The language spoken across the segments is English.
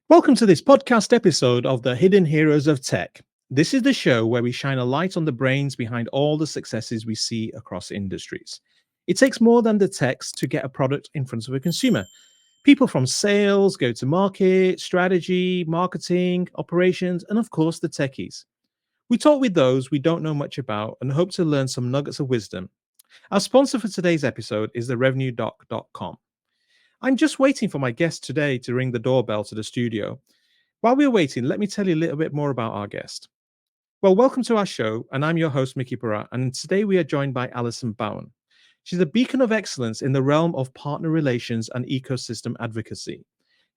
Welcome to this podcast episode of the Hidden Heroes of Tech. This is the show where we shine a light on the brains behind all the successes we see across industries. It takes more than the text to get a product in front of a consumer. People from sales, go to market, strategy, marketing, operations, and of course, the techies. We talk with those we don't know much about and hope to learn some nuggets of wisdom. Our sponsor for today's episode is the revenuedoc.com. I'm just waiting for my guest today to ring the doorbell to the studio. While we're waiting, let me tell you a little bit more about our guest. Well, welcome to our show, and I'm your host, Mickey Barat, and today we are joined by Alison Bowen. She's a beacon of excellence in the realm of partner relations and ecosystem advocacy.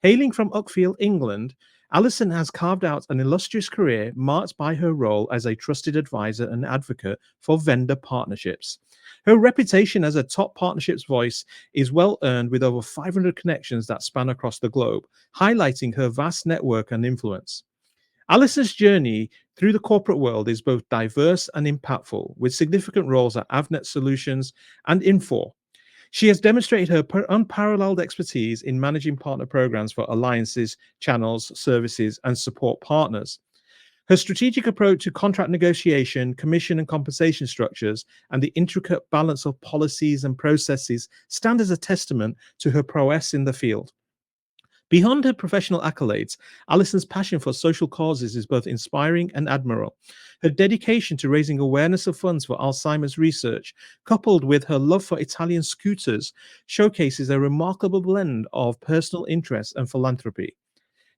Hailing from Uckfield, England, Alison has carved out an illustrious career marked by her role as a trusted advisor and advocate for vendor partnerships. Her reputation as a top partnerships voice is well earned with over 500 connections that span across the globe, highlighting her vast network and influence. Alison's journey through the corporate world is both diverse and impactful, with significant roles at Avnet Solutions and Infor. She has demonstrated her unparalleled expertise in managing partner programs for alliances, channels, services, and support partners. Her strategic approach to contract negotiation, commission and compensation structures, and the intricate balance of policies and processes stand as a testament to her prowess in the field. Beyond her professional accolades, Alison's passion for social causes is both inspiring and admirable. Her dedication to raising awareness of funds for Alzheimer's research, coupled with her love for Italian scooters, showcases a remarkable blend of personal interest and philanthropy.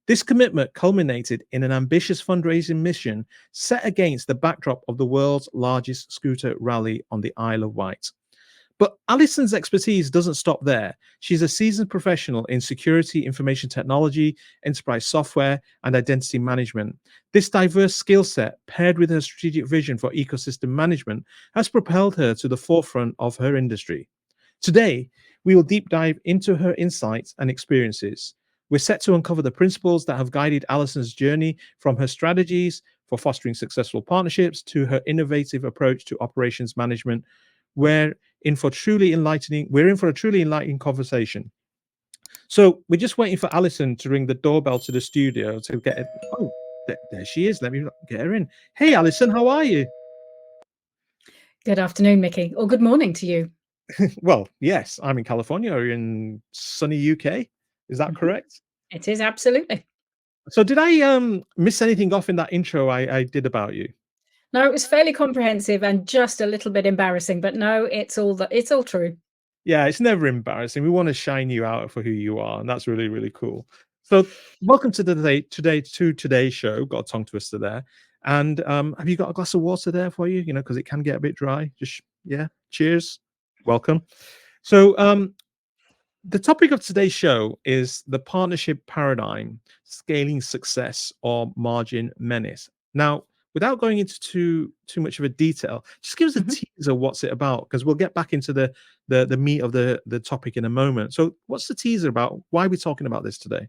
This commitment culminated in an ambitious fundraising mission set against the backdrop of the world's largest scooter rally on the Isle of Wight. But Alison's expertise doesn't stop there. She's a seasoned professional in security, information technology, enterprise software, and identity management. This diverse skill set, paired with her strategic vision for ecosystem management, has propelled her to the forefront of her industry. Today, we will deep dive into her insights and experiences. We're set to uncover the principles that have guided Alison's journey, from her strategies for fostering successful partnerships to her innovative approach to operations management. We're in for a truly enlightening conversation. So we're just waiting for Alison to ring the doorbell to the studio to get it. Oh, there she is. Let me get her in. Hey, Alison, how are you? Good afternoon, Mickey, or good morning to you. Well, yes, I'm in California. You're in sunny UK. Is that correct? It is absolutely. So did I miss anything off in that intro I did about you? No, it was fairly comprehensive and just a little bit embarrassing, but no, it's all true. Yeah, it's never embarrassing. We want to shine you out for who you are, and that's really, really cool. So welcome to today's show. Got a tongue twister there. And have you got a glass of water there for you? You know, because it can get a bit dry. Yeah, cheers. Welcome. So the topic of today's show is the partnership paradigm, scaling success, or margin menace. Now, without going into too much of a detail, just give us a teaser. What's it about? Because we'll get back into the meat of the topic in a moment. So, what's the teaser about? Why are we talking about this today?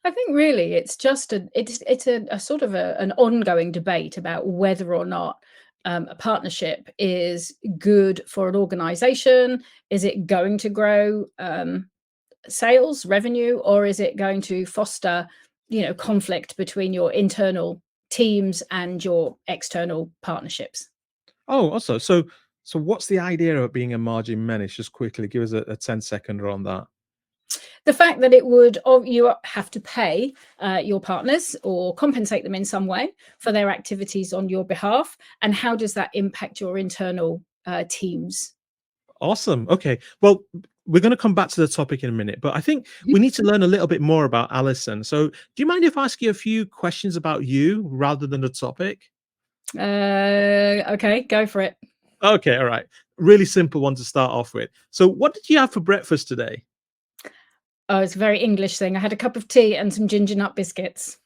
I think really it's just a sort of an ongoing debate about whether or not a partnership is good for an organization. Is it going to grow sales revenue, or is it going to foster conflict between your internal teams and your external partnerships? Oh, also, so what's the idea of being a margin menace? Just quickly, give us a 10-seconder on that. The fact that you have to pay your partners or compensate them in some way for their activities on your behalf, and how does that impact your internal teams? Awesome. Okay. Well, we're going to come back to the topic in a minute, but I think we need to learn a little bit more about Alison. So, do you mind if I ask you a few questions about you rather than the topic? Okay, go for it. Okay. All right. Really simple one to start off with. So, what did you have for breakfast today? Oh, it's a very English thing. I had a cup of tea and some ginger nut biscuits.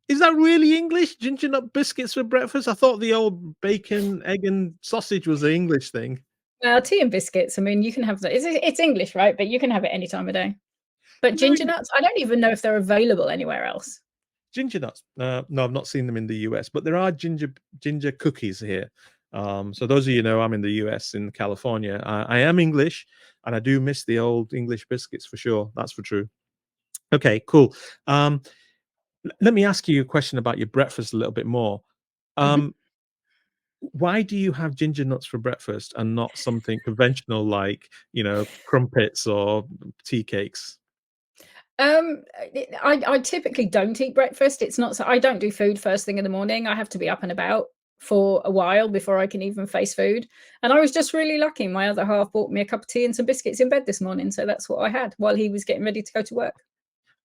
Is that really English? Ginger nut biscuits for breakfast? I thought the old bacon, egg, and sausage was the English thing. Well, tea and biscuits, I mean, you can have that. It's English, right? But you can have it any time of day. But ginger nuts, I don't even know if they're available anywhere else. Ginger nuts? No, I've not seen them in the US, but there are ginger cookies here. So those of you know, I'm in the US, in California. I am English, and I do miss the old English biscuits for sure. That's for true. Okay, cool. Let me ask you a question about your breakfast a little bit more. Mhm. Um, why do you have ginger nuts for breakfast and not something conventional like, crumpets or tea cakes? I typically don't eat breakfast. It's not so I don't do food first thing in the morning. I have to be up and about for a while before I can even face food. And I was just really lucky. My other half bought me a cup of tea and some biscuits in bed this morning, so that's what I had while he was getting ready to go to work.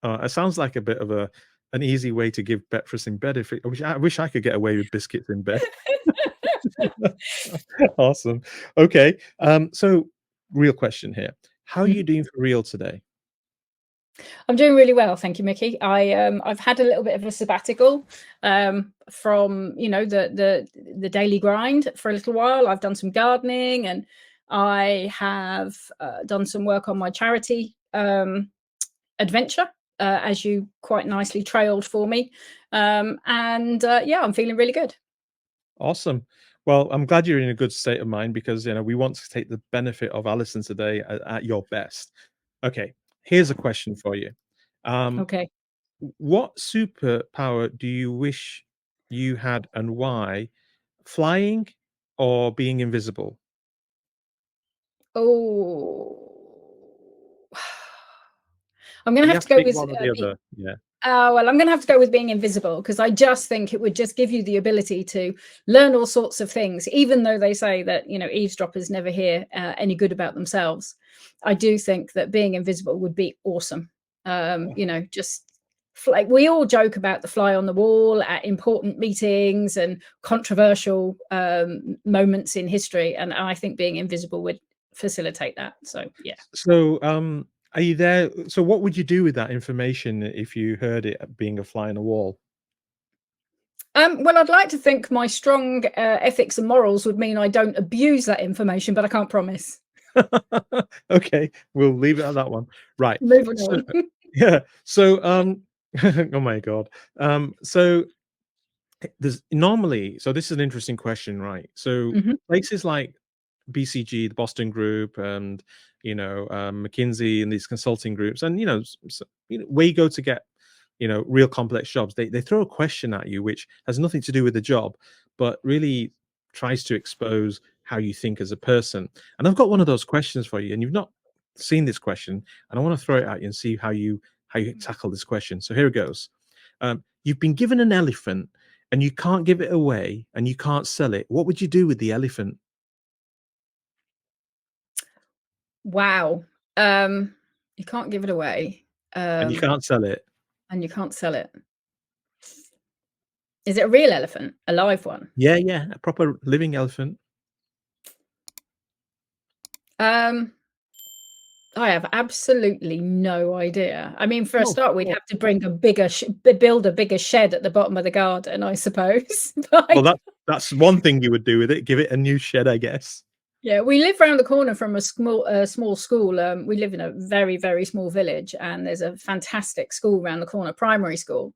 It sounds like a bit of an easy way to give breakfast in bed. I wish I could get away with biscuits in bed. Awesome. Okay. So real question here. How are you Mhm. doing for real today? I'm doing really well, thank you, Mickey. I've had a little bit of a sabbatical from the daily grind for a little while. I've done some gardening and I have done some work on my charity adventure, as you quite nicely trailed for me. And yeah, I'm feeling really good. Awesome. Well, I'm glad you're in a good state of mind because we want to take the benefit of Alison today at your best. Okay, here's a question for you. Um, Okay. what superpower do you wish you had and why? Flying or being invisible? Oh, I'm going to You have have to to go pick with one or the other. Yeah. well, I'm going to have to go with being invisible because I just think it would just give you the ability to learn all sorts of things, even though they say that, eavesdroppers never hear any good about themselves. I do think that being invisible would be awesome. Just like we all joke about the fly on the wall at important meetings and controversial moments in history. And I think being invisible would facilitate that. So, yeah. So, are you there? So, what would you do with that information if you heard it being a fly on a wall? Well, I'd like to think my strong ethics and morals would mean I don't abuse that information, but I can't promise. Okay, we'll leave it at that one. Right. Moving So, on. yeah. So, oh my God. So there's normally, so this is an interesting question, right? So Mhm. places like BCG, the Boston Group, and McKinsey and these consulting groups, and where you go to get real complex jobs, they throw a question at you which has nothing to do with the job, but really tries to expose how you think as a person. And I've got one of those questions for you, and you've not seen this question, and I want to throw it at you and see how you tackle this question. So here it goes. You've been given an elephant and you can't give it away and you can't sell it. What would you do with the elephant? Wow. You can't give it away, And you um, can't sell it. and you can't sell it. Is it a real elephant? A live one? Yeah, yeah, a proper living elephant. Um, I have absolutely no idea. I mean, for a Oh, start, we'd well, have to bring a bigger sh b build a bigger shed at the bottom of the garden, I suppose. well, Like, that's one thing you would do with it. Give it a new shed, I guess. yeah, we live round the corner from a small school. We live in a very, very small village, and there's a fantastic school round the corner, primary school.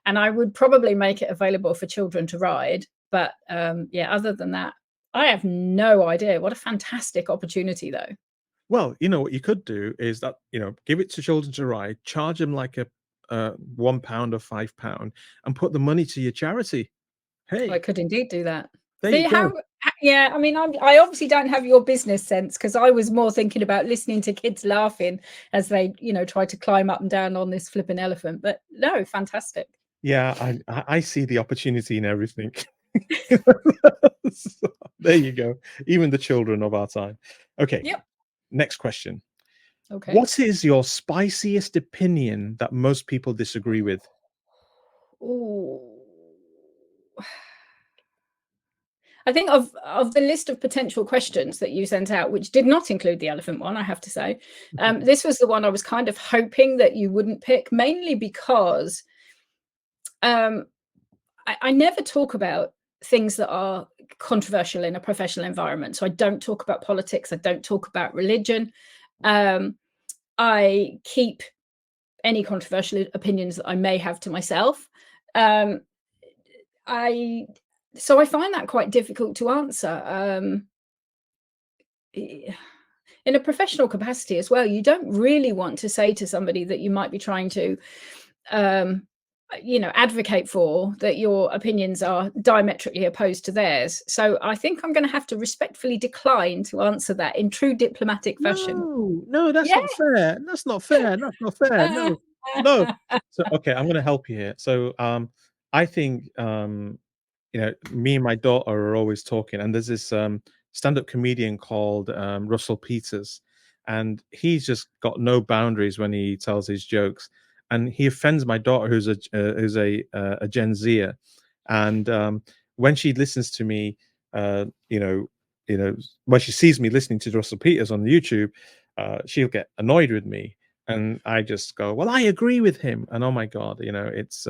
And I would probably make it available for children to ride. But yeah, other than that, I have no idea. What a fantastic opportunity, though. Well, what you could do is that, give it to children to ride, charge them like a £1 or £5, and put the money to your charity. I Hey, could indeed do that. there See you how? go. Yeah, I mean, I obviously don't have your business sense because I was more thinking about listening to kids laughing as they, try to climb up and down on this flipping elephant. But no, fantastic. Yeah, I see the opportunity in everything. So, there you go. Even the children of our time. Okay, Yep. next question. Okay. What is your spiciest opinion that most people disagree with? Ooh. I think of the list of potential questions that you sent out, which did not include the elephant one, I have to say, this was the one I was kind of hoping that you wouldn't pick, mainly because um, I never talk about things that are controversial in a professional environment. So I don't talk about politics. I don't talk about religion. Um, I keep any controversial opinions that I may have to myself. Um, I so I find that quite difficult to answer. in a professional capacity as well, you don't really want to say to somebody that you might be trying to um, advocate for, that your opinions are diametrically opposed to theirs. So I think I'm going to have to respectfully decline to answer that in true diplomatic fashion. No, no, that's Yeah. not fair. That's not fair. That's not fair. No, no. So, okay, I'm going to help you here. So, I think, me and my daughter are always talking, and there's this stand-up comedian called Russell Peters, and he's just got no boundaries when he tells his jokes, and he offends my daughter, who's a Gen Zer, and when she listens to me, uh, you know, when she sees me listening to Russell Peters on YouTube, she'll get annoyed with me, and I just go, "Well, I agree with him," and oh my god, it's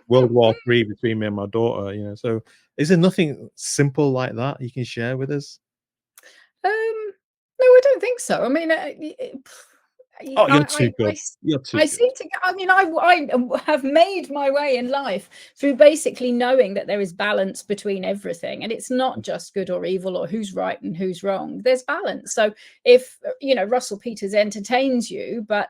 World War III between me and my daughter, So, is there nothing simple like that you can share with us? No, I don't think so. I mean, Oh, you're too good. You're too I good. seem to. I mean, I have made my way in life through basically knowing that there is balance between everything, and it's not just good or evil or who's right and who's wrong. There's balance. So if Russell Peters entertains you, but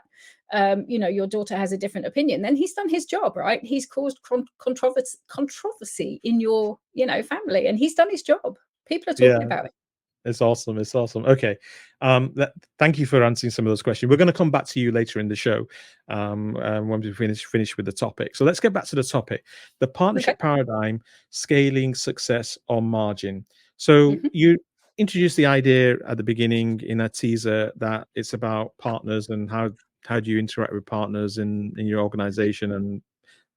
your daughter has a different opinion, then he's done his job, right? He's caused controversy in your family, and he's done his job. People are Yeah. talking about it. It's awesome. It's awesome. Okay. Thank you for answering some of those questions. We're going to come back to you later in the show when we finish with the topic. So let's get back to the topic: the Okay. partnership paradigm, scaling, success, or margin. So Mhm. you introduced the idea at the beginning in a teaser that it's about partners and how do you interact with partners in your organization and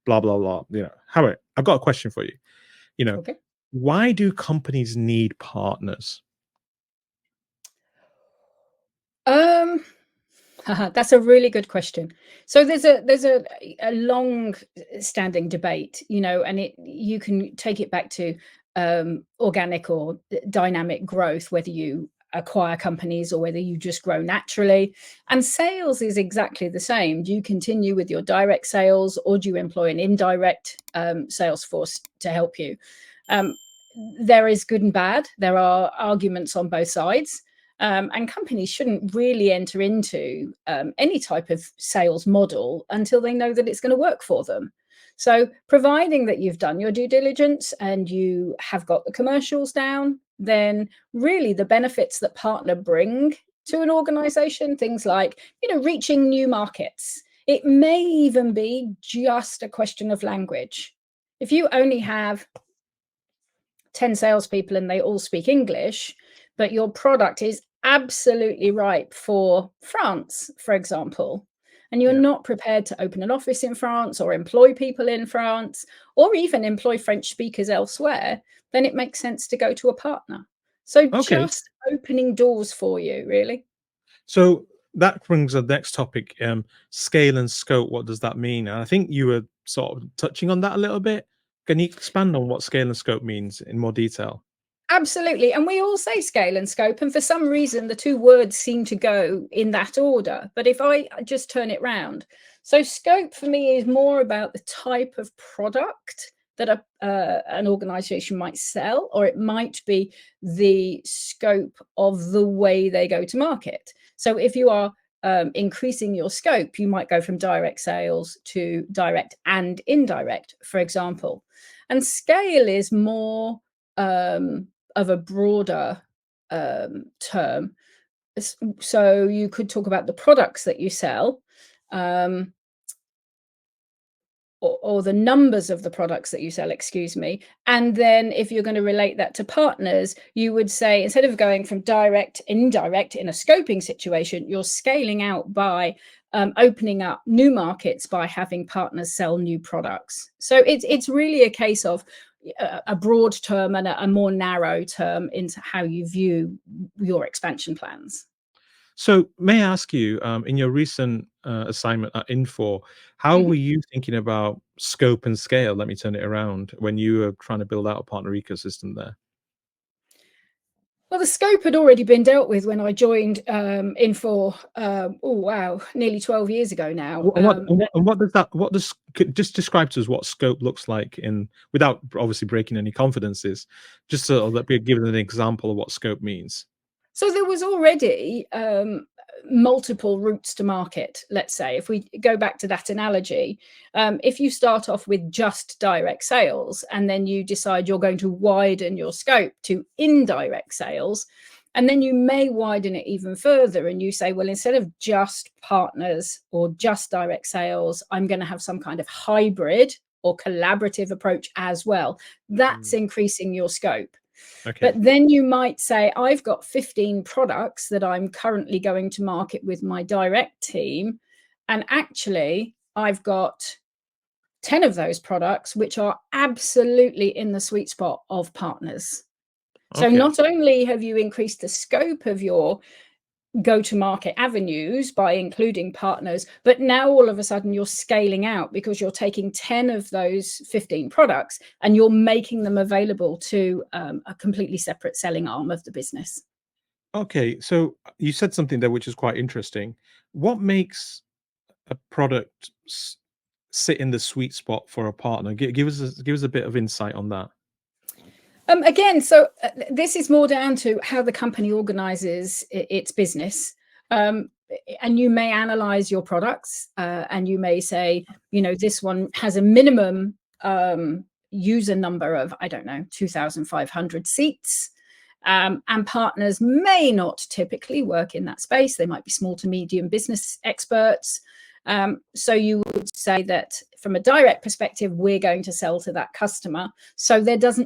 blah blah blah. However, I've got a question for you. You know, Okay. why do companies need partners? Um, that's a really good question. So there's a long standing debate, and you can take it back to organic or dynamic growth, whether you acquire companies or whether you just grow naturally. And sales is exactly the same. Do you continue with your direct sales, or do you employ an indirect sales force to help you? Um, there is good and bad. There are arguments on both sides. And companies shouldn't really enter into any type of sales model until they know that it's going to work for them. So, providing that you've done your due diligence and you have got the commercials down, then really the benefits that partner bring to an organization, things like, reaching new markets. It may even be just a question of language. If you only have 10 salespeople and they all speak English, but your product is absolutely ripe for France, for example, and you're Yeah. not prepared to open an office in France or employ people in France or even employ French speakers elsewhere, then it makes sense to go to a partner. So Okay. just opening doors for you, really. So that brings the next topic, scale and scope. What does that mean? And I think you were sort of touching on that a little bit. Can you expand on what scale and scope means in more detail? Absolutely. And we all say scale and scope. And for some reason, the two words seem to go in that order. But if I just turn it round, so scope for me is more about the type of product that an organization might sell, or it might be the scope of the way they go to market. So if you are increasing your scope, you might go from direct sales to direct and indirect, for example. And scale is more of a broader term. So you could talk about the products that you sell, um, or the numbers of the products that you sell, excuse me. And then if you're going to relate that to partners, you would say instead of going from direct, indirect in a scoping situation, you're scaling out by opening up new markets by having partners sell new products. So it's really a case of a broad term and a more narrow term into how you view your expansion plans. So may I ask you, in your recent assignment at Info, how were Mhm. you thinking about scope and scale? Let me turn it around when you were trying to build out a partner ecosystem there. Well, the scope had already been dealt with when I joined Infor. Oh wow, nearly 12 years ago now. And what does that what does just describe to us what scope looks like in without obviously breaking any confidences, just so that we give an example of what scope means. So there was already multiple routes to market, let's say. If we go back to that analogy, if you start off with just direct sales and then you decide you're going to widen your scope to indirect sales, and then you may widen it even further and you say, well, instead of just partners or just direct sales, I'm going to have some kind of hybrid or collaborative approach as well. That's increasing your scope. Okay. But then you might say, I've got 15 products that I'm currently going to market with my direct team. And actually, I've got 10 of those products, which are absolutely in the sweet spot of partners. So Okay. not only have you increased the scope of your go-to-market avenues by including partners, but now all of a sudden you're scaling out because you're taking 10 of those 15 products and you're making them available to a completely separate selling arm of the business. Okay. So you said something there which is quite interesting. What makes a product sit in the sweet spot for a partner? Give us a bit of insight on that. Again, so this is more down to how the company organizes its business. And you may analyze your products and you may say, this one has a minimum user number of, I don't know, 2,500 seats. And partners may not typically work in that space. They might be small to medium business experts. So you would say that from a direct perspective, we're going to sell to that customer. So there's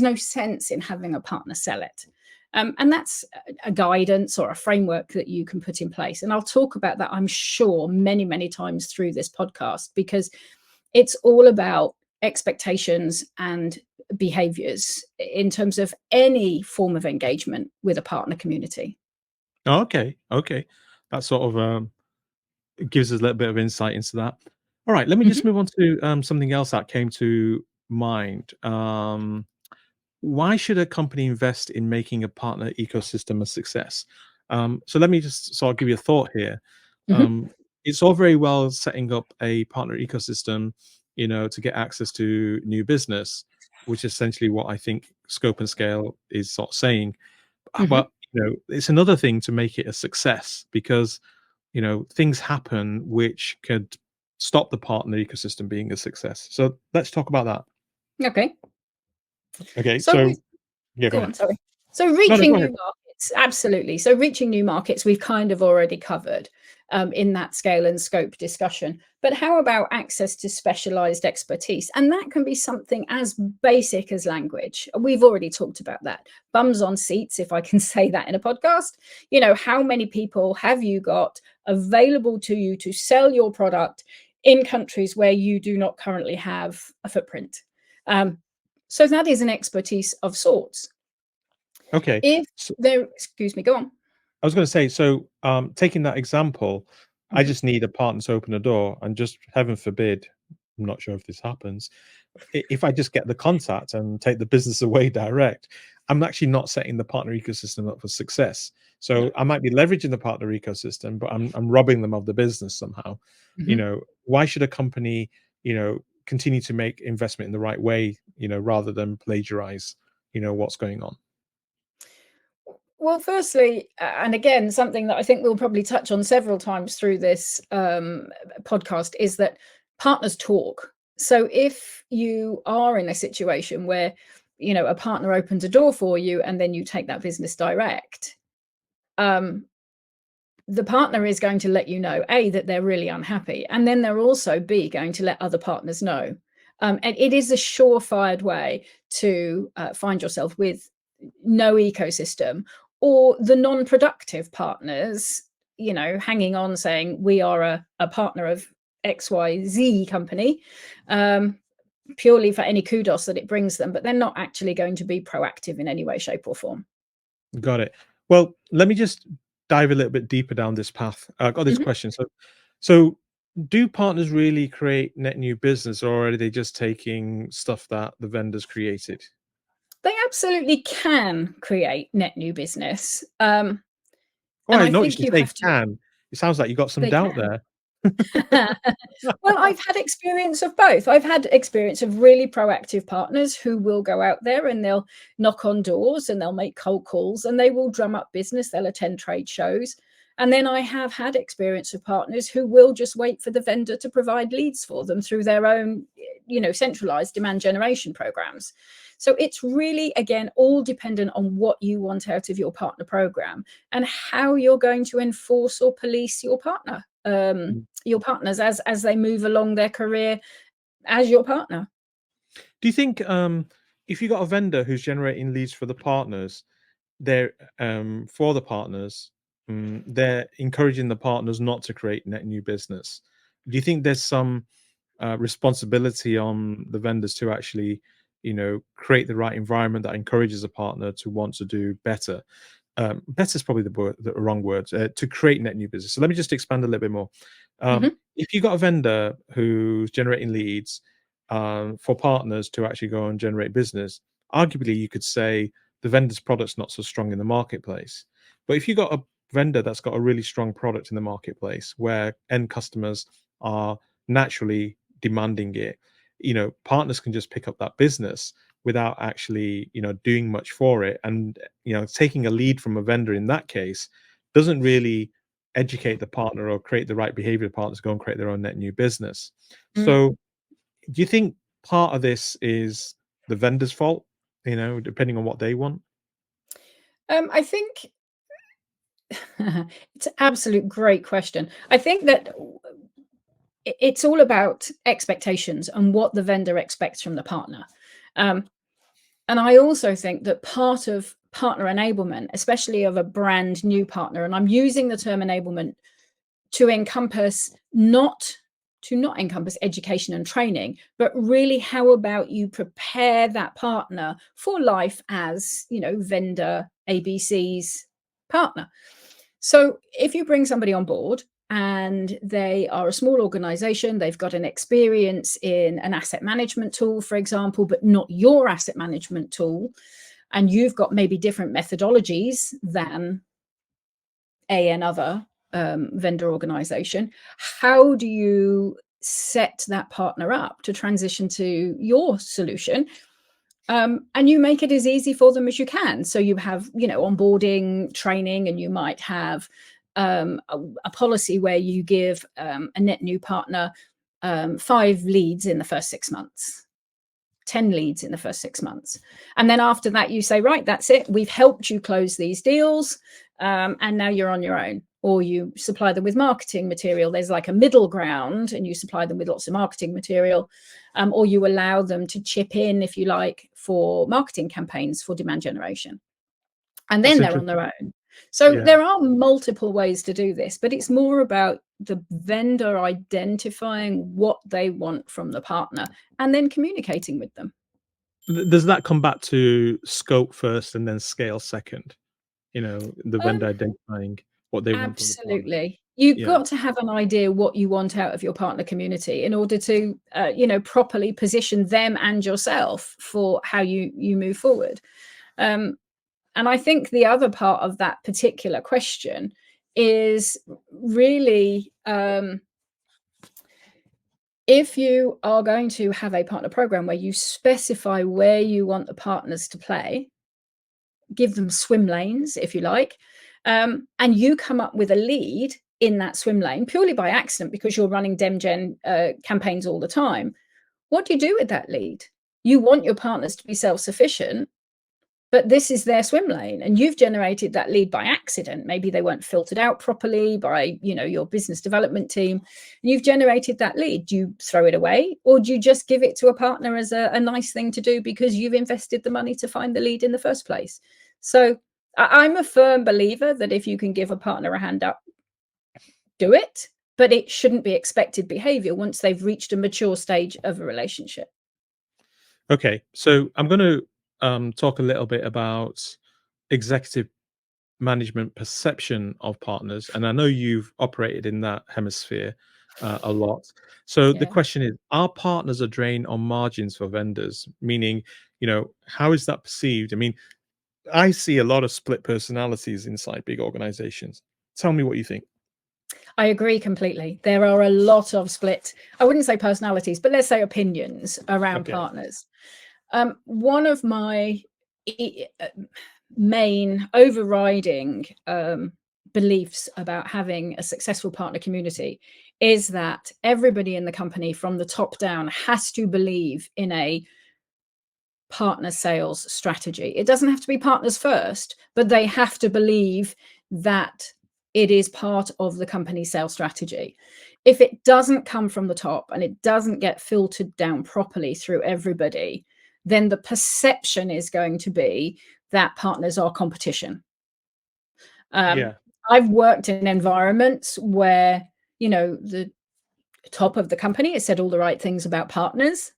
no sense in having a partner sell it. And that's a guidance or a framework that you can put in place. And I'll talk about that, I'm sure, many, many times through this podcast, because it's all about expectations and behaviors in terms of any form of engagement with a partner community. Oh, okay. Okay. That sort of it gives us a little bit of insight into that. All right, let me just Mhm. move on to something else that came to mind. Why should a company invest in making a partner ecosystem a success? So let me just sort of give you a thought here. Mhm. Um, it's all very well setting up a partner ecosystem, to get access to new business, which is essentially what I think scope and scale is sort of saying. Mhm. But it's another thing to make it a success because things happen which could stop the partner ecosystem being a success. So let's talk about that. Okay. Okay, So so with yeah, go Go ahead. on, sorry. So No, no, reaching go new ahead. markets, absolutely. So reaching new markets, we've kind of already covered in that scale and scope discussion. But how about access to specialized expertise? And that can be something as basic as language. We've already talked about that. Bums on seats, if I can say that in a podcast. How many people have you got available to you to sell your product in countries where you do not currently have a footprint? Um, so that is an expertise of sorts. Okay. If So there Excuse me, go on. I was going to say, so taking that example, I Mhm, just need a partner to open a door, and just heaven forbid, I'm not sure if this happens. If I just get the contact and take the business away direct, I'm actually not setting the partner ecosystem up for success. no. So I might be leveraging the partner ecosystem, but I'm robbing them of the business somehow. Mhm. Why should a company, continue to make investment in the right way, rather than plagiarize, what's going on? Well, firstly, and again, something that I think we'll probably touch on several times through this podcast is that partners talk. So if you are in a situation where, a partner opens a door for you and then you take that business direct, um, the partner is going to let you know, A, that they're really unhappy. And then they're also, B, going to let other partners know. And it is a surefire way to find yourself with no ecosystem or the non-productive partners, hanging on saying, we are a partner of XYZ company, purely for any kudos that it brings them, but they're not actually going to be proactive in any way, shape, or form. Got it. Well, let me just dive a little bit deeper down this path. I got this Mhm. question. So do partners really create net new business, or are they just taking stuff that the vendors created? They absolutely can create net new business. Oh, And I I noticed think you you say have to, can. It sounds like you got some they doubt can. there. Well, I've had experience of both. I've had experience of really proactive partners who will go out there and they'll knock on doors and they'll make cold calls and they will drum up business. They'll attend trade shows. And then I have had experience of partners who will just wait for the vendor to provide leads for them through their own, centralized demand generation programs. So it's really, again, all dependent on what you want out of your partner program and how you're going to enforce or police your partners as they move along their career as your partner. Do you think if you got a vendor who's generating leads for the partners, they're for the partners, they're encouraging the partners not to create net new business? Do you think there's some responsibility on the vendors to actually, create the right environment that encourages a partner to want to do better? Better is probably the wrong word, to create net new business. So let me just expand a little bit more. Mhm. If you got a vendor who's generating leads for partners to actually go and generate business, arguably you could say the vendor's product's not so strong in the marketplace. But if you got a vendor that's got a really strong product in the marketplace where end customers are naturally demanding it, partners can just pick up that business without actually, doing much for it. And, taking a lead from a vendor in that case doesn't really educate the partner or create the right behavior of partners to go and create their own net new business. Mm. So do you think part of this is the vendor's fault, depending on what they want? I think it's an absolute great question. I think that it's all about expectations and what the vendor expects from the partner. Um, and I also think that part of partner enablement, especially of a brand new partner, and I'm using the term enablement to encompass not encompass education and training, but really how about you prepare that partner for life as, vendor ABC's partner. So if you bring somebody on board and they are a small organization, they've got an experience in an asset management tool, for example, but not your asset management tool, and you've got maybe different methodologies than another vendor organization, how do you set that partner up to transition to your solution? And you make it as easy for them as you can. So you have, onboarding training, and you might have a policy where you give a net new partner 5 leads in the first 6 months. 10 leads in the first 6 months. And then after that, you say, right, that's it. We've helped you close these deals. And now you're on your own. Or you supply them with marketing material. There's like a middle ground, and you supply them with lots of marketing material. Or you allow them to chip in, if you like, for marketing campaigns for demand generation. And That's then they're on interesting. their own. So Yeah. there are multiple ways to do this, but it's more about the vendor identifying what they want from the partner and then communicating with them. Does that come back to scope first and then scale second? The vendor Um, identifying what they want from the partner. Absolutely. You've Yeah. got to have an idea what you want out of your partner community in order to, properly position them and yourself for how you move forward. Um, and I think the other part of that particular question is really, if you are going to have a partner program where you specify where you want the partners to play, give them swim lanes, if you like, and you come up with a lead in that swim lane purely by accident because you're running dem gen campaigns all the time. What do you do with that lead? You want your partners to be self-sufficient, but this is their swim lane, and you've generated that lead by accident. Maybe they weren't filtered out properly by, your business development team, and you've generated that lead. Do you throw it away, or do you just give it to a partner as a nice thing to do because you've invested the money to find the lead in the first place? So I'm a firm believer that if you can give a partner a hand up, do it, but it shouldn't be expected behavior once they've reached a mature stage of a relationship. Okay. So I'm going to talk a little bit about executive management perception of partners, and I know you've operated in that hemisphere a lot. So the Yeah. question is, are partners a drain on margins for vendors? Meaning, how is that perceived? I mean, I see a lot of split personalities inside big organizations. Tell me what you think. I agree completely. There are a lot of split, I wouldn't say personalities, but let's say opinions around Okay. partners. One of my main overriding beliefs about having a successful partner community is that everybody in the company from the top down has to believe in a partner sales strategy. It doesn't have to be partners first, but they have to believe that it is part of the company sales strategy. If it doesn't come from the top and it doesn't get filtered down properly through everybody, then the perception is going to be that partners are competition. Yeah. I've worked in environments where, the top of the company has said all the right things about partners.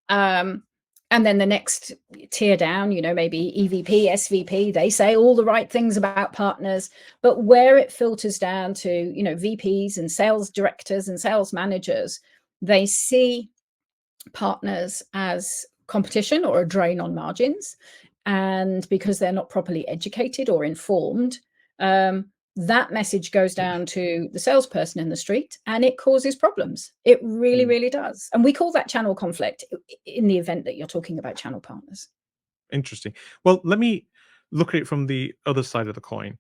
And then the next tier down, maybe EVP, SVP, they say all the right things about partners. But where it filters down to, VPs and sales directors and sales managers, they see partners as competition or a drain on margins. And because they're not properly educated or informed, that message goes down to the salesperson in the street and it causes problems. It really, really does. And we call that channel conflict in the event that you're talking about channel partners. Interesting. Well, let me look at it from the other side of the coin.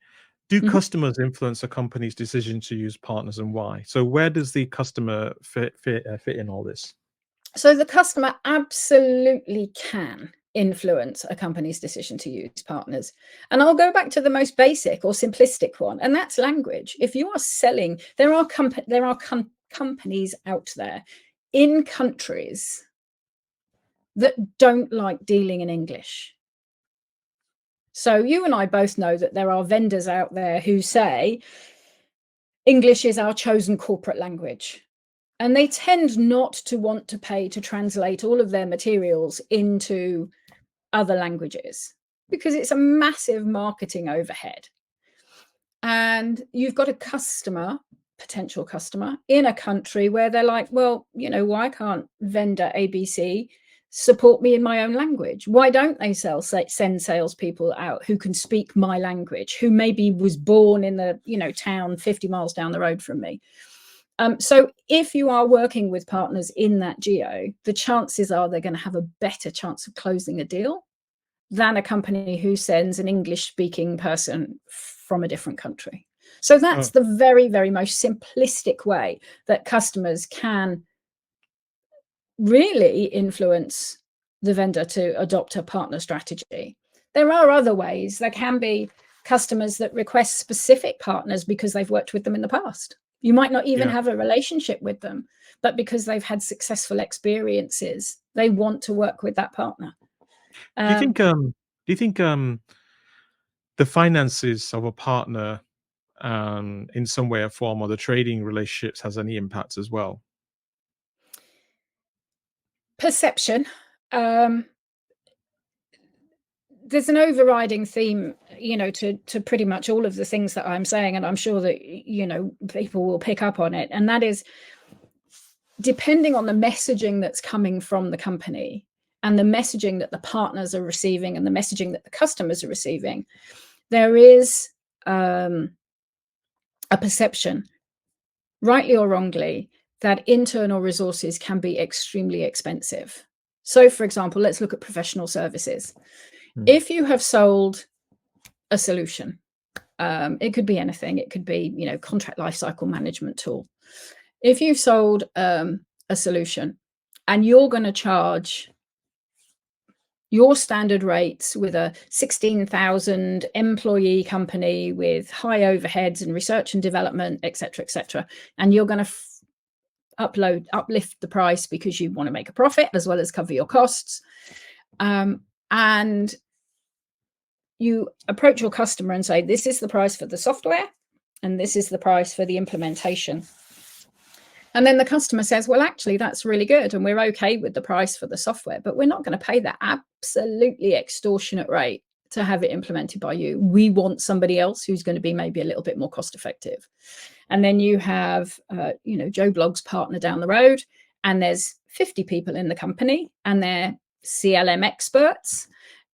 Do Mhm. customers influence a company's decision to use partners, and why? So where does the customer fit in all this? So the customer absolutely can influence a company's decision to use partners. And I'll go back to the most basic or simplistic one, and that's language. If you are selling, there are companies out there in countries that don't like dealing in English. So you and I both know that there are vendors out there who say English is our chosen corporate language. And they tend not to want to pay to translate all of their materials into other languages because it's a massive marketing overhead. And you've got a potential customer in a country where they're like, well, why can't vendor ABC support me in my own language? Why don't they send salespeople out who can speak my language, who maybe was born in the town 50 miles down the road from me? So if you are working with partners in that geo, the chances are they're going to have a better chance of closing a deal than a company who sends an English-speaking person from a different country. So that's Oh, the very, very most simplistic way that customers can really influence the vendor to adopt a partner strategy. There are other ways. There can be customers that request specific partners because they've worked with them in the past. You might not even yeah. have a relationship with them, but because they've had successful experiences, they want to work with that partner. Do you Um, think the finances of a partner, in some way or form, or the trading relationships, has any impact as well? Perception. Um, there's an overriding theme, to pretty much all of the things that I'm saying, and I'm sure that people will pick up on it. And that is, depending on the messaging that's coming from the company and the messaging that the partners are receiving and the messaging that the customers are receiving, there is a perception, rightly or wrongly, that internal resources can be extremely expensive. So, for example, let's look at professional services. Mm. If you have sold a solution, it could be anything. It could be, contract lifecycle management tool. If you've sold a solution and you're going to charge your standard rates with a 16,000 employee company with high overheads and research and development, et cetera, and you're going to uplift the price because you want to make a profit as well as cover your costs, and you approach your customer and say, this is the price for the software and this is the price for the implementation. And then the customer says, well, actually, that's really good. And we're okay with the price for the software, but we're not going to pay that absolutely extortionate rate to have it implemented by you. We want somebody else who's going to be maybe a little bit more cost effective. And then you have, Joe Blogg's partner down the road, and there's 50 people in the company and they're CLM experts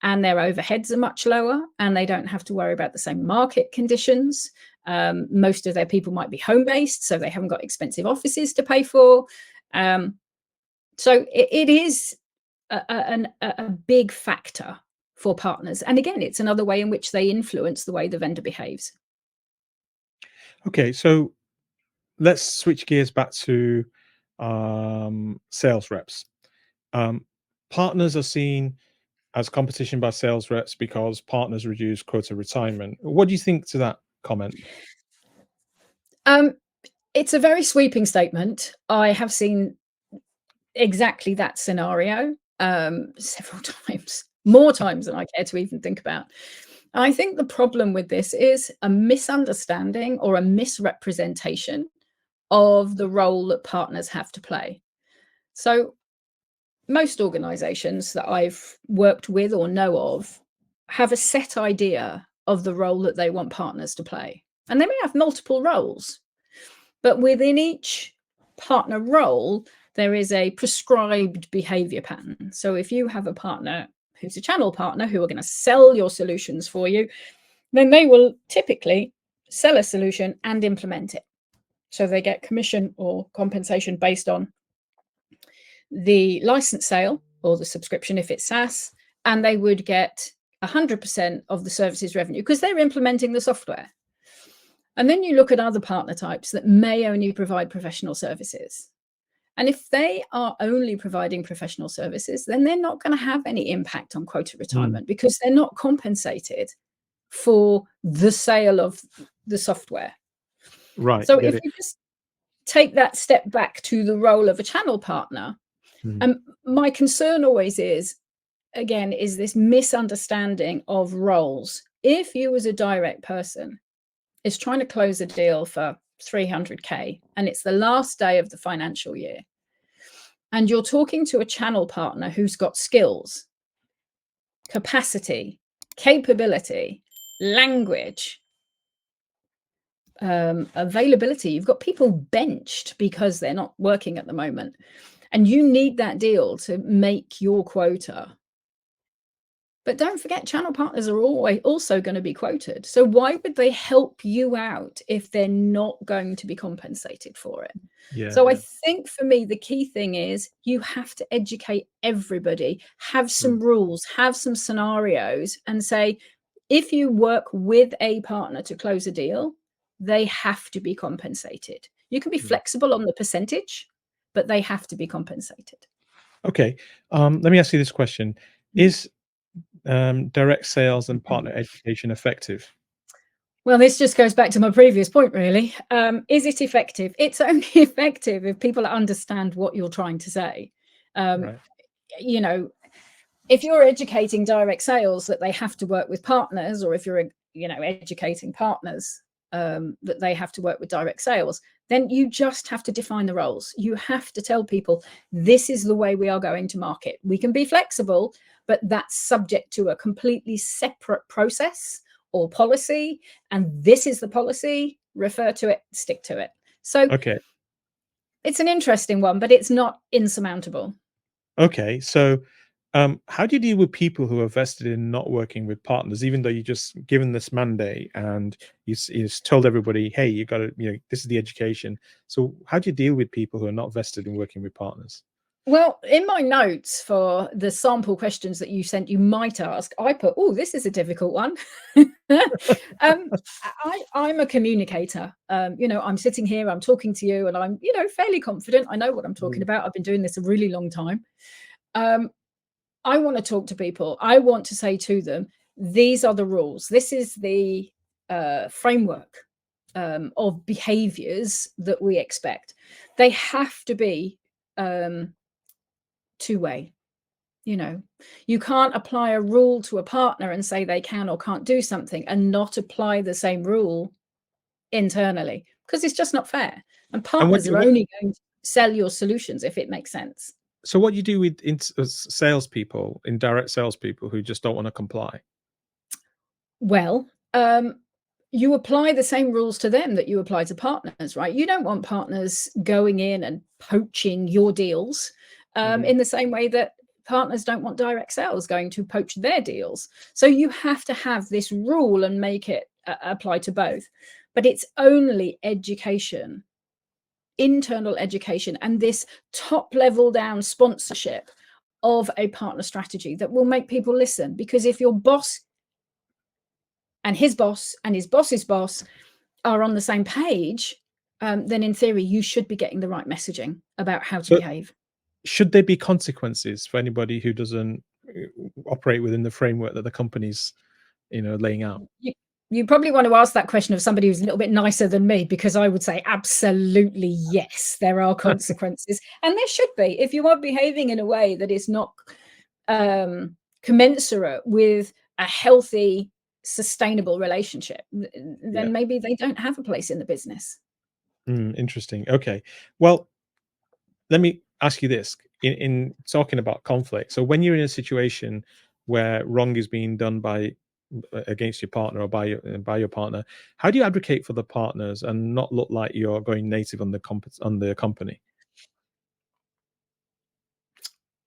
and their overheads are much lower and they don't have to worry about the same market conditions. Most of their people might be home-based, so they haven't got expensive offices to pay for. So it is a big factor for partners. And again, it's another way in which they influence the way the vendor behaves. Okay, so let's switch gears back to sales reps. Partners are seen as competition by sales reps because partners reduce quota retirement. What do you think to that comment? It's a very sweeping statement. I have seen exactly that scenario several times, more times than I care to even think about. I think the problem with this is a misunderstanding or a misrepresentation of the role that partners have to play. So most organizations that I've worked with or know of have a set idea of the role that they want partners to play. And they may have multiple roles, but within each partner role, there is a prescribed behavior pattern. So if you have a partner who's a channel partner who are going to sell your solutions for you, then they will typically sell a solution and implement it. So they get commission or compensation based on the license sale or the subscription if it's SaaS, and they would get 100% of the services revenue because they're implementing the software. And then you look at other partner types that may only provide professional services. And if they are only providing professional services, then they're not going to have any impact on quota retirement because they're not compensated for the sale of the software. Right. So if we just take that step back to the role of a channel partner, my concern always is, again, is this misunderstanding of roles. If you as a direct person is trying to close a deal for 300K and it's the last day of the financial year, and you're talking to a channel partner who's got skills, capacity, capability, language, availability, you've got people benched because they're not working at the moment, and you need that deal to make your quota. But don't forget, channel partners are always also going to be quoted. So why would they help you out if they're not going to be compensated for it? So I think for me, the key thing is you have to educate everybody, have some rules, have some scenarios, and say, if you work with a partner to close a deal, they have to be compensated. You can be flexible on the percentage, but they have to be compensated. Okay. Let me ask you this question. Is direct sales and partner education effective? Well, this just goes back to my previous point, really. Is it effective? It's only effective if people understand what you're trying to say. You know, if you're educating direct sales that they have to work with partners, or if you're, educating partners that they have to work with direct sales, then you just have to define the roles. You have to tell people, this is the way we are going to market. We can be flexible, but that's subject to a completely separate process or policy. And this is the policy, refer to it, stick to it. So it's an interesting one, but it's not insurmountable. Okay. So how do you deal with people who are vested in not working with partners, even though you just given this mandate and you told everybody, hey, you got to, this is the education. So how do you deal with people who are not vested in working with partners? Well, in my notes for the sample questions that you sent, you might ask, I put, oh, this is a difficult one. I'm a communicator. I'm sitting here, I'm talking to you, and I'm, fairly confident. I know what I'm talking about. I've been doing this a really long time. I want to talk to people. I want to say to them, these are the rules. This is the framework of behaviors that we expect. They have to be two-way. You can't apply a rule to a partner and say they can or can't do something and not apply the same rule internally, because it's just not fair. And partners are only going to sell your solutions if it makes sense. So what do you do with salespeople, indirect salespeople who just don't want to comply? Well, you apply the same rules to them that you apply to partners, right? You don't want partners going in and poaching your deals in the same way that partners don't want direct sales going to poach their deals. So you have to have this rule and make it apply to both. but it's only education, internal education, and this top level down sponsorship of a partner strategy that will make people listen. Because if your boss and his boss's boss are on the same page, then in theory you should be getting the right messaging about how to So behave. should there be consequences for anybody who doesn't operate within the framework that the company's, laying out? You probably want to ask that question of somebody who's a little bit nicer than me, because I would say absolutely yes, there are consequences, and there should be. If you are behaving in a way that is not commensurate with a healthy, sustainable relationship, Yeah. then maybe they don't have a place in the business. Interesting. Okay. Well, let me ask you this: in talking about conflict, so when you're in a situation where wrong is being done by against your partner or by your partner, how do you advocate for the partners and not look like you're going native on on the company?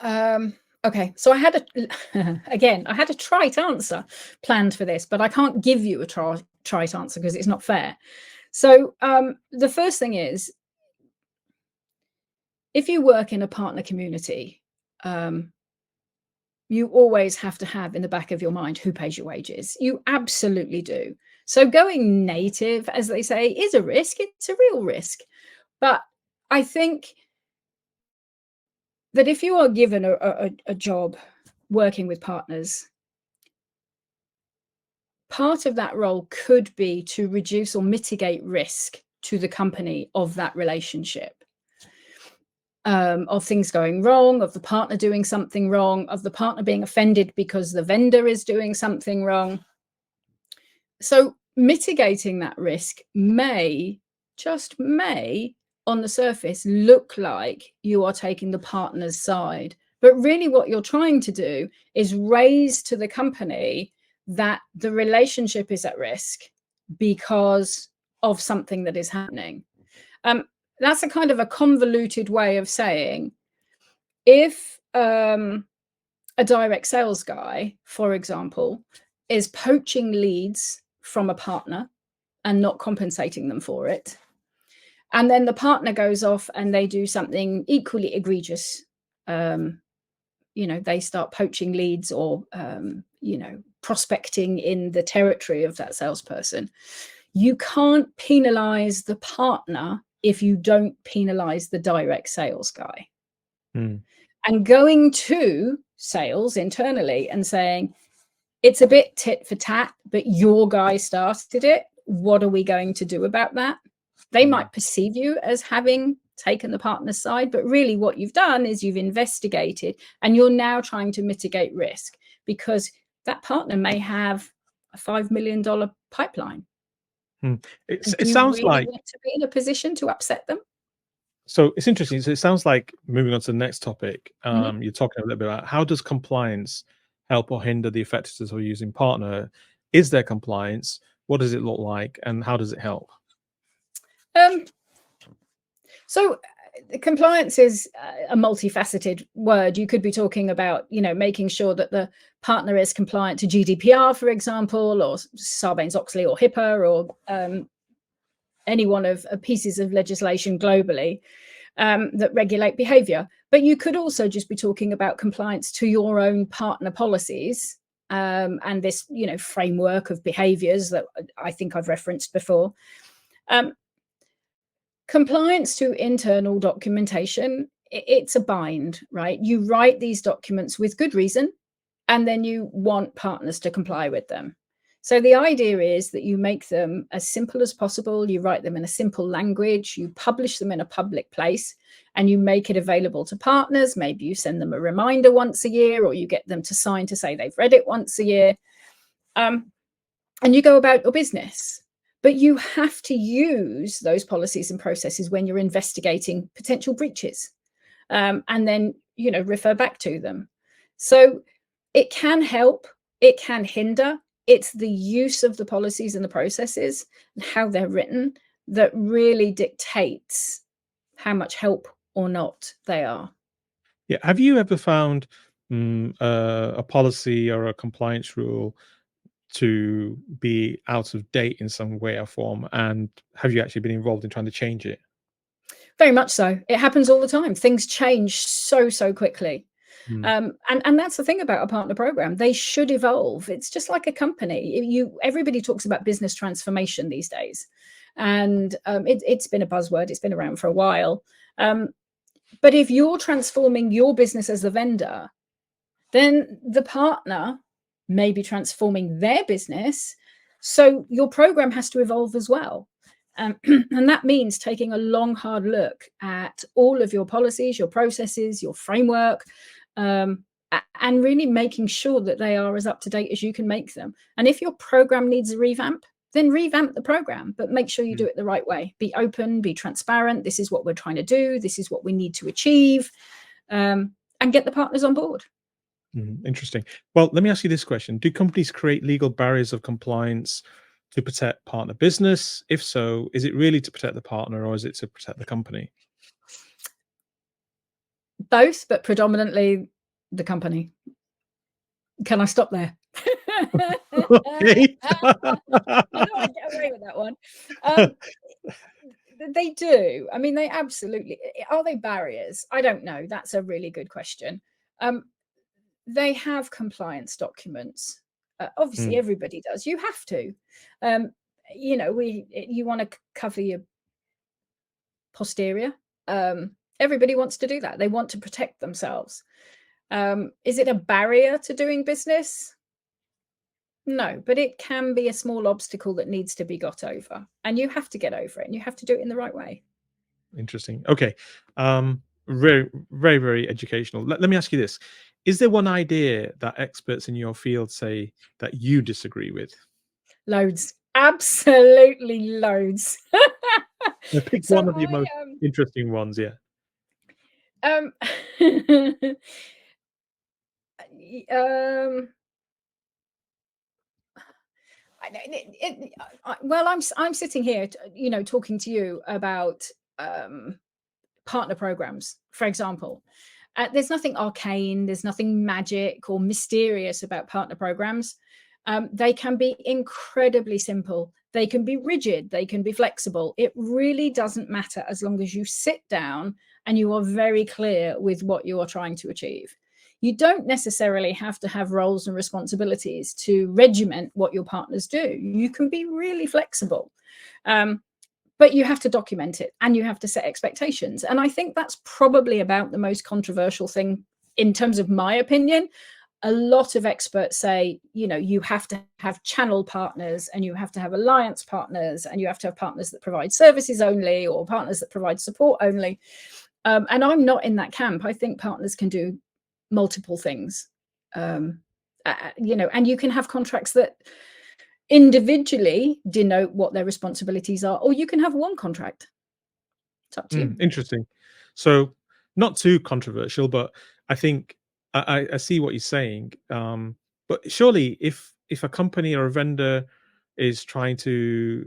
Okay, so I had a again, I had a trite answer planned for this, but I can't give you a trite answer because it's not fair. So the first thing is, if you work in a partner community, um, you always have to have in the back of your mind who pays your wages. You absolutely do. So going native, as they say, is a risk. It's a real risk. But I think that if you are given a job working with partners, part of that role could be to reduce or mitigate risk to the company of that relationship, of things going wrong, of the partner doing something wrong, of the partner being offended because the vendor is doing something wrong. So mitigating that risk may, just may, on the surface, look like you are taking the partner's side. But really what you're trying to do is raise to the company that the relationship is at risk because of something that is happening. That's a kind of a convoluted way of saying, if a direct sales guy, for example, is poaching leads from a partner and not compensating them for it, and then the partner goes off and they do something equally egregious, they start poaching leads or prospecting in the territory of that salesperson, you can't penalize the partner if you don't penalize the direct sales guy. Mm, And going to sales internally and saying, it's a bit tit for tat, but your guy started it. What are we going to do about that? They mm. might perceive you as having taken the partner's side, but really what you've done is you've investigated and you're now trying to mitigate risk, because that partner may have a $5 million pipeline. Mm. It And it do you sounds really like want to be in a position to upset them? so it's interesting. So it sounds like, moving on to the next topic, Mhm. you're talking a little bit about how does compliance help or hinder the effectiveness of using partner? Is there compliance? What does it look like, and how does it help? Um, So compliance is a multifaceted word. You could be talking about, making sure that the partner is compliant to GDPR, for example, or Sarbanes-Oxley or HIPAA, or any one of pieces of legislation globally that regulate behavior. But you could also just be talking about compliance to your own partner policies, and this, framework of behaviors that I think I've referenced before. Um, Compliance to internal documentation, it's a bind, right? You write these documents with good reason, and then you want partners to comply with them. So the idea is that you make them as simple as possible. You write them in a simple language, you publish them in a public place, and you make it available to partners. Maybe you send them a reminder once a year, or you get them to sign to say they've read it once a year. And you go about your business. But you have to use those policies and processes when you're investigating potential breaches, and then, refer back to them. So it can help, it can hinder. It's the use of the policies and the processes and how they're written that really dictates how much help or not they are. Yeah. Have you ever found a policy or a compliance rule to be out of date in some way or form? And have you actually been involved in trying to change it? Very much so. It happens all the time. Things change so quickly. Mm, And that's the thing about a partner program. They should evolve. It's just like a company. Everybody talks about business transformation these days, and it's been a buzzword. It's been around for a while. But if you're transforming your business as the vendor, then the partner may be transforming their business. So your program has to evolve as well. And that means taking a long, hard look at all of your policies, your processes, your framework, and really making sure that they are as up to date as you can make them. And if your program needs a revamp, then revamp the program, but make sure you do it the right way. Be open, be transparent. This is what we're trying to do. This is what we need to achieve, and get the partners on board. interesting. Well, let me ask you this question. Do companies create legal barriers of compliance to protect partner business? If so, is it really to protect the partner or is it to protect the company? Both, but predominantly the company. Can I stop there? Okay. I know I get away with that one. They do. I mean, they absolutely are. They barriers? I don't know. That's a really good question. They have compliance documents. Obviously, everybody does. You have to. You want to cover your posterior. Everybody wants to do that. They want to protect themselves. Is it a barrier to doing business? No, but it can be a small obstacle that needs to be got over, and you have to get over it, and you have to do it in the right way. Interesting. Okay. Very, very, very educational. Let me ask you this. Is there one idea that experts in your field say that you disagree with? Loads. Absolutely loads. Pick So one of the most interesting ones, yeah. um well, I'm sitting here, talking to you about partner programs, for example. There's nothing arcane, there's nothing magic or mysterious about partner programs. They can be incredibly simple. They can be rigid, they can be flexible. It really doesn't matter as long as you sit down and you are very clear with what you are trying to achieve. You don't necessarily have to have roles and responsibilities to regiment what your partners do. You can be really flexible. But you have to document it and you have to set expectations. And I think that's probably about the most controversial thing in terms of my opinion. A lot of experts say, you have to have channel partners and you have to have alliance partners and you have to have partners that provide services only or partners that provide support only. And I'm not in that camp. I think partners can do multiple things, and you can have contracts that individually denote what their responsibilities are, or you can have one contract. It's up to you. Interesting. So not too controversial, but I think I see what you're saying. But surely if a company or a vendor is trying to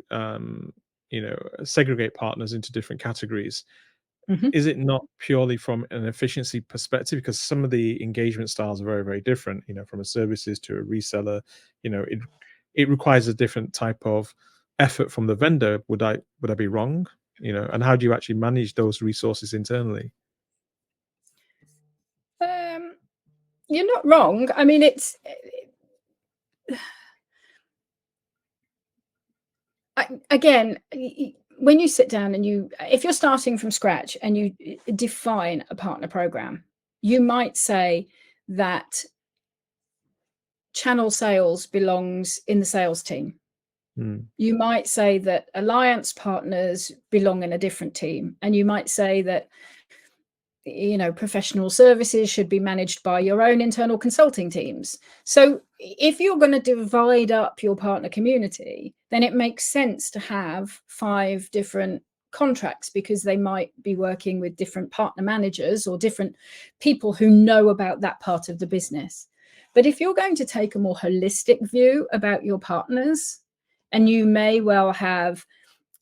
segregate partners into different categories, is it not purely from an efficiency perspective? Because some of the engagement styles are very, very different, from a services to a reseller. It requires a different type of effort from the vendor. Would I be wrong? And how do you actually manage those resources internally? You're not wrong. I mean, it's again, when you sit down and if you're starting from scratch and you define a partner program, you might say that channel sales belongs in the sales team. You might say that alliance partners belong in a different team, and you might say that professional services should be managed by your own internal consulting teams. So if you're going to divide up your partner community, then it makes sense to have 5 different contracts, because they might be working with different partner managers or different people who know about that part of the business. But if you're going to take a more holistic view about your partners, and you may well have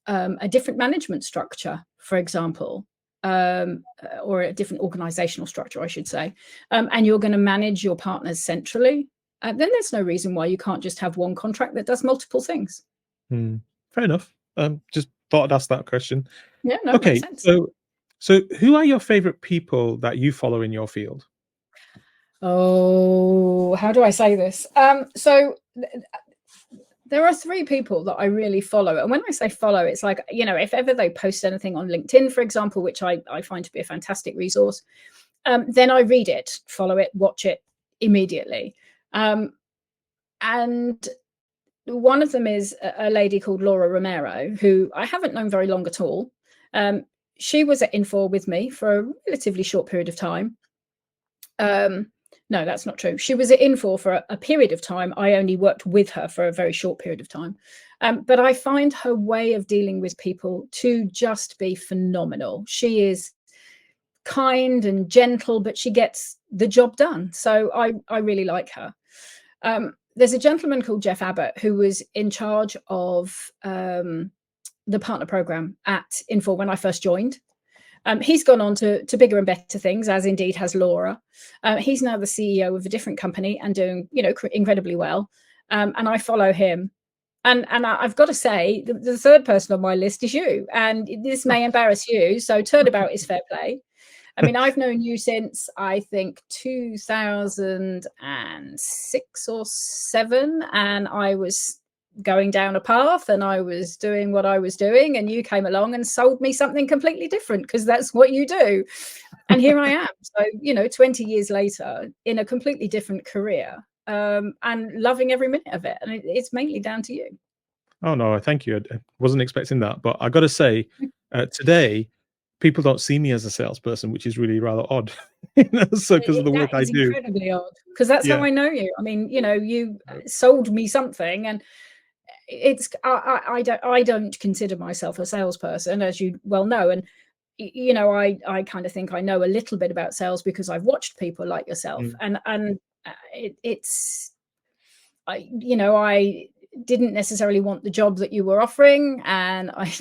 a different management structure, for example, or a different organizational structure, I should say, and you're going to manage your partners centrally, then there's no reason why you can't just have one contract that does multiple things. Fair enough. Just thought I'd ask that question. Yeah, no, it makes Okay, sense. so who are your favorite people that you follow in your field? Oh, how do I say this? There are three people that I really follow. And when I say follow, it's like, if ever they post anything on LinkedIn, for example, which I find to be a fantastic resource, then I read it, follow it, watch it immediately. And one of them is a lady called Laura Romero, who I haven't known very long at all. She was at Infor with me for a relatively short period of time. No, that's not true. She was at Infor for a period of time. I only worked with her for a very short period of time. But I find her way of dealing with people to just be phenomenal. She is kind and gentle, but she gets the job done. So I really like her. There's a gentleman called Jeff Abbott who was in charge of the partner program at Infor when I first joined. He's gone on to bigger and better things, as indeed has Laura. He's now the CEO of a different company and doing, incredibly well. And I follow him. And I've got to say, the third person on my list is you. And this may embarrass you, so turnabout is fair play. I mean, I've known you since, I think, 2006 or 7, and I was going down a path and I was doing what I was doing, and you came along and sold me something completely different, because that's what you do. And here I am. So, 20 years later in a completely different career, and loving every minute of it. And it's mainly down to you. Oh no, thank you. I wasn't expecting that, but I got to say, today people don't see me as a salesperson, which is really rather odd. So because of the That work I is do. incredibly odd, because that's how I know you. I mean, you sold me something, and I don't consider myself a salesperson, as you well know. And I kind of think I know a little bit about sales because I've watched people like yourself, and it's I didn't necessarily want the job that you were offering, and I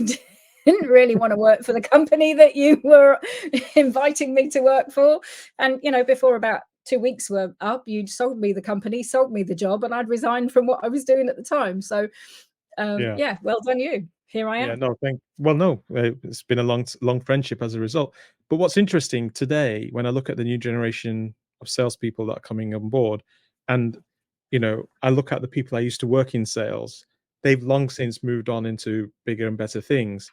didn't really want to work for the company that you were inviting me to work for. And before about 2 weeks were up, you'd sold me the company, sold me the job, and I'd resigned from what I was doing at the time. So yeah, well done you. Here I am. Yeah, no, it's been a long friendship as a result. But what's interesting today, when I look at the new generation of salespeople that are coming on board, and I look at the people I used to work in sales, they've long since moved on into bigger and better things.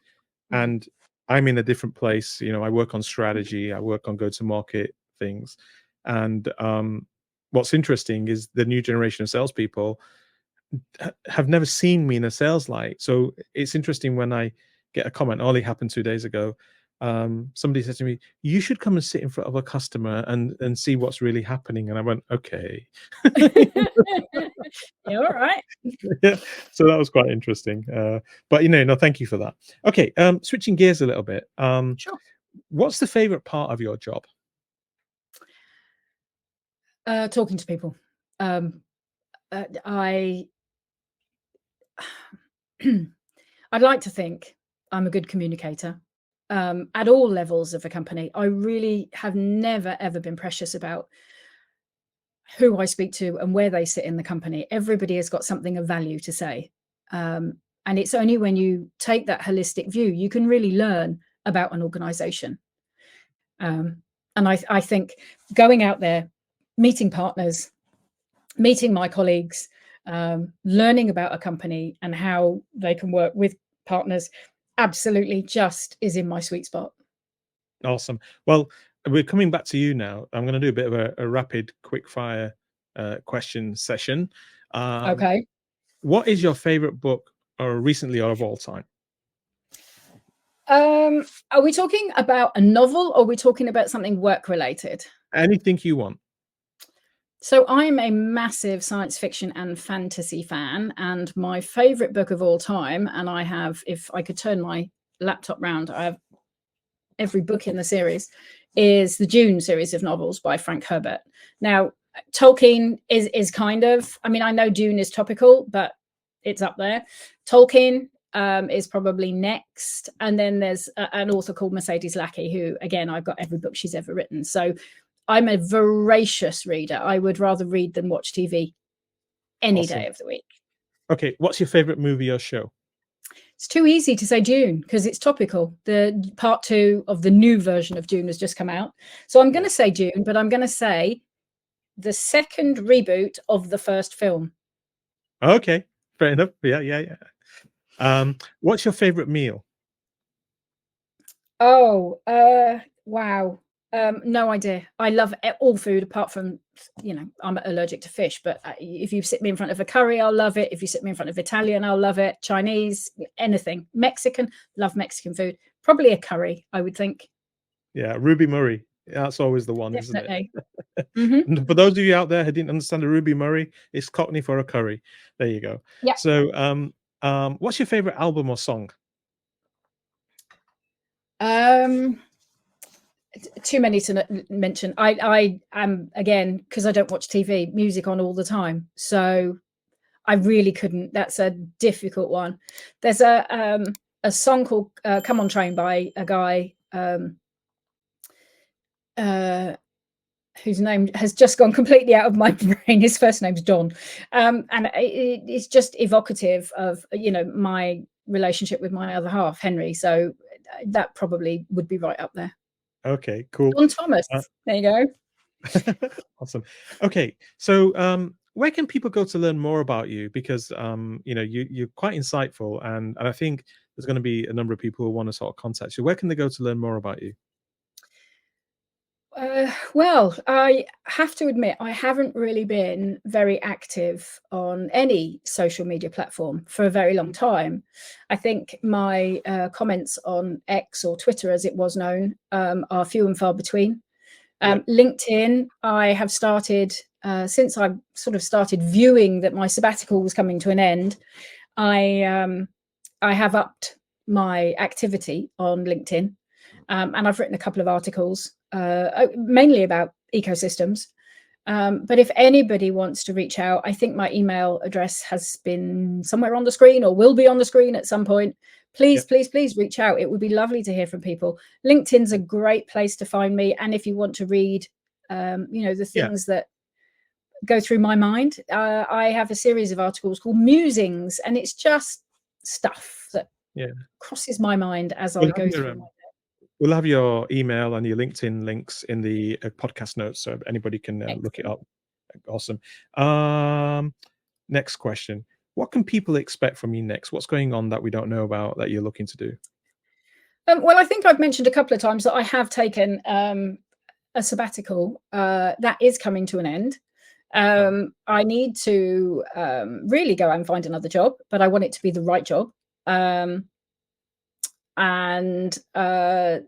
And I'm in a different place. I work on strategy, I work on go-to-market things. And what's interesting is the new generation of salespeople have never seen me in a sales light. So it's interesting when I get a comment. Only happened 2 days ago. Somebody said to me, "You should come and sit in front of a customer and see what's really happening." And I went, "Okay." Yeah, all right. Yeah, so that was quite interesting. But no, thank you for that. Okay, switching gears a little bit. Sure. What's the favorite part of your job? Talking to people. I I'd like to think I'm a good communicator at all levels of a company. I really have never, ever been precious about who I speak to and where they sit in the company. Everybody has got something of value to say. And it's only when you take that holistic view, you can really learn about an organization. And I think going out there, meeting partners, meeting my colleagues, learning about a company and how they can work with partners absolutely just is in my sweet spot. Awesome. Well, we're coming back to you now. I'm going to do a bit of a rapid quick fire question session. Okay. What is your favorite book or recently or of all time? Are we talking about a novel, or are we talking about something work related? Anything you want. So I'm a massive science fiction and fantasy fan, and my favorite book of all time, and I have, if I could turn my laptop round, I have every book in the series, is the Dune series of novels by Frank Herbert. Now, Tolkien is kind of, I mean, I know Dune is topical, but it's up there. Tolkien is probably next. And then there's an author called Mercedes Lackey, who, again, I've got every book she's ever written. So I'm a voracious reader. I would rather read than watch TV any day Awesome. of the week. Okay, what's your favorite movie or show? It's too easy to say Dune because it's topical. The part 2 of the new version of Dune has just come out. So I'm going Yeah. to say Dune, but I'm going to say the second reboot of the first film. Okay, fair enough. Yeah. What's your favorite meal? Oh, wow. No idea. I love all food apart from, I'm allergic to fish, but if you sit me in front of a curry, I'll love it. If you sit me in front of Italian, I'll love it. Chinese, anything. Mexican, love Mexican food. Probably a curry, I would think. Yeah, Ruby Murray. That's always the one, isn't it? Definitely. Hmm. And for those of you out there who didn't understand a Ruby Murray, it's Cockney for a curry. There you go. Yeah. So, what's your favorite album or song? Too many to mention. I am, again, because I don't watch TV, music on all the time, so I really couldn't. That's a difficult one. There's a song called "Come On Train" by a guy whose name has just gone completely out of my brain. His first name's Don, and it's just evocative of my relationship with my other half, Henry. So that probably would be right up there. Okay, cool. Don Thomas. There you go. Awesome. Okay, so where can people go to learn more about you? Because you're quite insightful, and I think there's going to be a number of people who want to sort of contact you. Where can they go to learn more about you? Well, I have to admit, I haven't really been very active on any social media platform for a very long time. I think my comments on X, or Twitter as it was known, are few and far between. LinkedIn, I have started, since I sort of started viewing that my sabbatical was coming to an end, I have upped my activity on LinkedIn. And I've written a couple of articles, mainly about ecosystems. But if anybody wants to reach out, I think my email address has been somewhere on the screen or will be on the screen at some point. Please, please, please reach out. It would be lovely to hear from people. LinkedIn's a great place to find me. And if you want to read, the things that go through my mind, I have a series of articles called Musings, and it's just stuff that crosses my mind as I go through my. We'll have your email and your LinkedIn links in the podcast notes, so anybody can look it up. Awesome. Next question. What can people expect from you next? What's going on that we don't know about that you're looking to do? Well, I think I've mentioned a couple of times that I have taken a sabbatical. That is coming to an end. I need to really go out and find another job, but I want it to be the right job. And so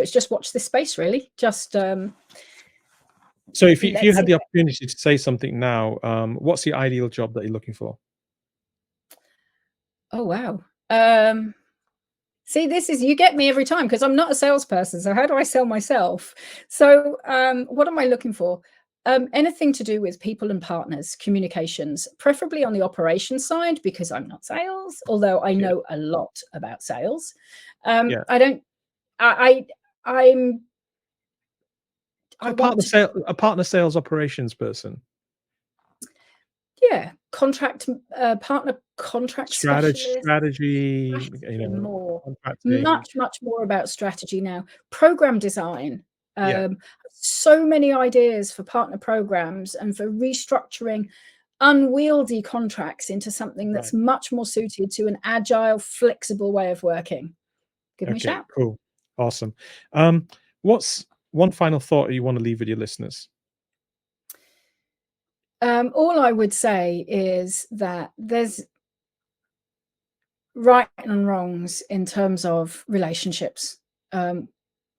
it's just watch this space, really. Just so if you had the opportunity to say something now, what's the ideal job that you're looking for? Oh wow. See, you get me every time because I'm not a salesperson. So how do I sell myself? So what am I looking for? Anything to do with people and partners, communications, preferably on the operations side, because I'm not sales, although I know a lot about sales. I'm a partner sales operations person. Yeah, partner contract strategy, more, much more about strategy now. Program design. So many ideas for partner programs and for restructuring unwieldy contracts into something that's much more suited to an agile, flexible way of working. Give me a shout. Cool. Awesome. What's one final thought you want to leave with your listeners? All I would say is that there's right and wrongs in terms of relationships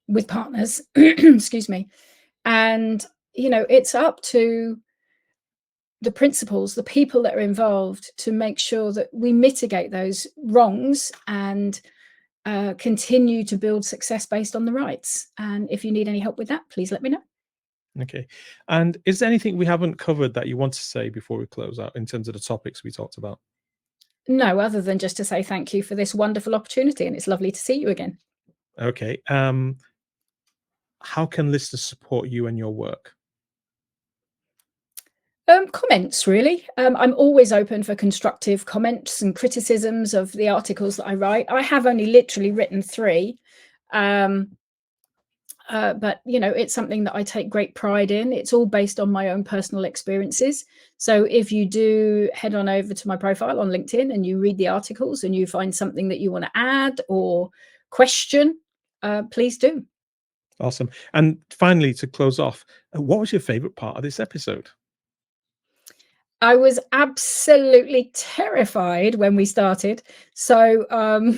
with partners, excuse me. And, it's up to the principals, the people that are involved, to make sure that we mitigate those wrongs and continue to build success based on the rights. And if you need any help with that, please let me know. Okay. And is there anything we haven't covered that you want to say before we close out in terms of the topics we talked about? No, other than just to say thank you for this wonderful opportunity, and it's lovely to see you again. Okay. How can listeners support you and your work? Comments, really. I'm always open for constructive comments and criticisms of the articles that I write. I have only literally written 3. Um, but it's something that I take great pride in. It's all based on my own personal experiences. So if you do head on over to my profile on LinkedIn and you read the articles and you find something that you want to add or question, please do. Awesome. And finally, to close off, what was your favorite part of this episode? I was absolutely terrified when we started. So I'm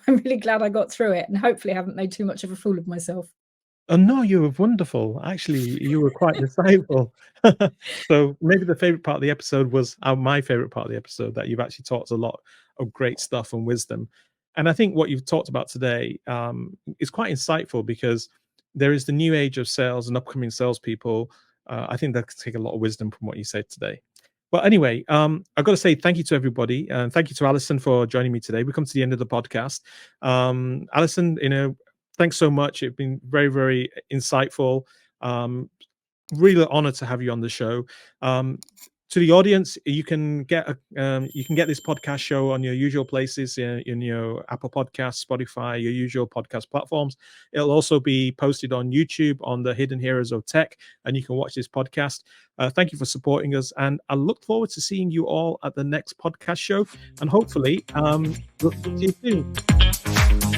really glad I got through it, and hopefully I haven't made too much of a fool of myself. Oh, no, you were wonderful. Actually, you were quite insightful. So maybe the favorite part of the episode was my favorite part of the episode, that you've actually taught us a lot of great stuff and wisdom. And I think what you've talked about today is quite insightful, because there is the new age of sales and upcoming salespeople. I think that could take a lot of wisdom from what you said today. But anyway, I've got to say thank you to everybody, and thank you to Alison for joining me today. We come to the end of the podcast. Alison, thanks so much. It's been very, very insightful. Really honored to have you on the show. To the audience, you can get this podcast show on your usual places, in your Apple Podcasts, Spotify, your usual podcast platforms. It'll also be posted on YouTube on the Hidden Heroes of Tech, and you can watch this podcast. Thank you for supporting us, and I look forward to seeing you all at the next podcast show, and hopefully we'll see you soon.